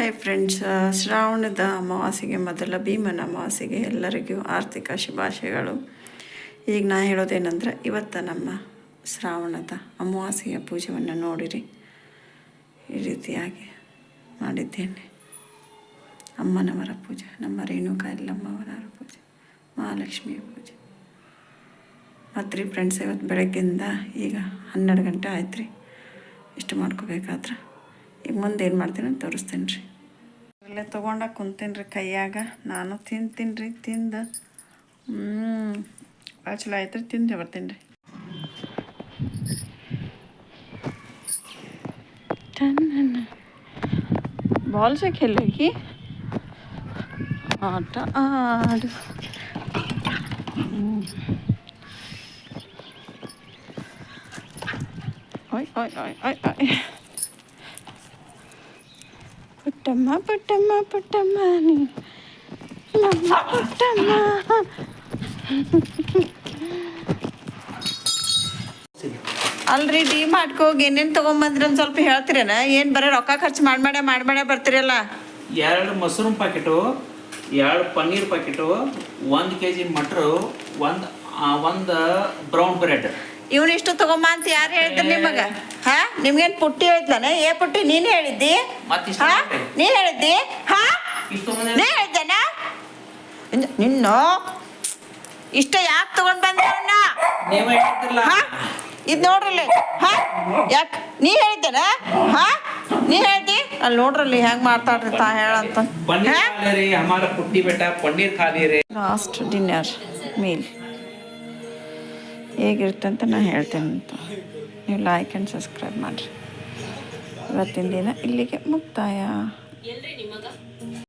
Hi friends, ಶ್ರಾವಣದ ಅಮಾವಾಸ್ಯೆಗೆ ಮೊದಲ ಭೀಮನ ಅಮಾವಾಸ್ಯೆಗೆ ಎಲ್ಲರಿಗೂ ಆರ್ಥಿಕ ಶುಭಾಶಯಗಳು. ಈಗ ನಾ ಹೇಳೋದೇನೆಂದ್ರೆ, ಇವತ್ತು ನಮ್ಮ ಶ್ರಾವಣದ ಅಮಾವಾಸ್ಯೆಯ ಪೂಜೆಯನ್ನು ನೋಡಿರಿ. ಈ ರೀತಿಯಾಗಿ ಮಾಡಿದ್ದೇನೆ. ಅಮ್ಮನವರ ಪೂಜೆ, ನಮ್ಮ ರೇಣುಕಾ ಎಲ್ಲಮ್ಮವರ ಪೂಜೆ, ಮಹಾಲಕ್ಷ್ಮಿಯ ಪೂಜೆ ಮತ್ತು ರೀ ಫ್ರೆಂಡ್ಸ್, ಇವತ್ತು ಬೆಳಗ್ಗಿಂದ ಈಗ 12 ಗಂಟೆ ಆಯ್ತು ರೀ. ಇಷ್ಟು ಮಾಡ್ಕೋಬೇಕಾದ್ರೆ ಈಗ ಮುಂದೆ ಏನು ಮಾಡ್ತೀನಿ ಅಂತ ತೋರಿಸ್ತೀನಿ ರೀ. ಅಲ್ಲೇ ತೊಗೊಂಡಾಗ ಕುಂತೀನಿ ರೀ ಕೈಯಾಗ. ನಾನು ತಿಂತೀನಿ ರೀ. ತಿಂದು ಭಾಳ ಚಲೋ ಆಯ್ತು ರೀ. ತಿಂದು ಬರ್ತೀನಿ ರೀ. ಬಾಲ್ से खेलेगी, ಆಟ ಆಡು. ಓಯ್ ಓಯ್ ಓಯ್ ಓಯ್ ಓಯ್. ಪುಟ್ಟಮ್ಮ ಪುಟ್ಟಮ್ಮ ಪುಟ್ಟಮ್ಮ ನೀ ನಮ್ಮ ಪುಟ್ಟಮ್ಮ. ಅಲ್ರಿ, ಡಿ ಮಾರ್ಟ್ಗೆ ಹೋಗಿ ಏನೇನು ತೊಗೊಂಬಂದ್ರಿ ಒಂದು ಸ್ವಲ್ಪ ಹೇಳ್ತೀರೇನ? ಏನು ಬರೀ ರೊಕ್ಕ ಖರ್ಚು ಮಾಡ್ಬೇಡ ಬರ್ತೀರಲ್ಲ. 2 mushroom packet, 2 paneer packet, 1 kg ಮಟ್ರು, ಒಂದು ಬ್ರೌನ್ ಬ್ರೆಡ್. ಇವನಿಷ್ಟು ತಗೊಂಬ ಅಂತ ಯಾರು ಹೇಳಿದ್ರು ನಿಮಗೆ? ಹಾ, ನಿಮ್ಗೇನು ಪುಟ್ಟಿ ಹೇಳಿದ್ಲಾನೆ? ಪುಟ್ಟಿ ನೀನು ಹೇಳಿದ್ದಿ? ಮತ್ತಿಷ್ಟು ನೀನು ಹೇಳಿದ್ದಿ? ಹಾ, ನೀ ಹೇಳಿದ್ದೇನ? ನಿನ್ನ ಇಷ್ಟ ಯಾಕೆ ತಗೊಂಡು ಬಂದೆ ಅವನ್ನ? ನೀವೇ ಹೇಳ್ತಿರಲ್ಲ. ಹಾ, ಇದು ನೋಡ್ರಲ್ಲಿ. ಹಾ, ಯಾಕೆ ನೀ ಹೇಳಿದ್ದೇನ? ಹಾ, ನೀ ಹೇಳ್ದಿ? ಅಲ್ಲಿ ನೋಡ್ರಲ್ಲಿ ಹೆಂಗೆ ಮಾಡ್ತಾಳ್ರಿ ತಾ ಹೇಳಂತ. ಪನ್ನೀರ್ ಖಾಲಿ ರೀ, ಹಮಾರ ಪುಟ್ಟಿ ಬೇಟ ಪನ್ನೀರ್ ಖಾಲಿ ರೀ. ಲಾಸ್ಟ್ ಡಿನ್ನರ್ ಮೀಲ್ ಹೇಗಿರುತ್ತೆ ಅಂತ ನಾನು ಹೇಳ್ತೇನೆ ಅಂತ ನೀವು ಲೈಕ್ ಆ್ಯಂಡ್ ಸಬ್ಸ್ಕ್ರೈಬ್ ಮಾಡಿರಿ. ಇವತ್ತಿನ ದಿನ ಇಲ್ಲಿಗೆ ಮುಕ್ತಾಯ.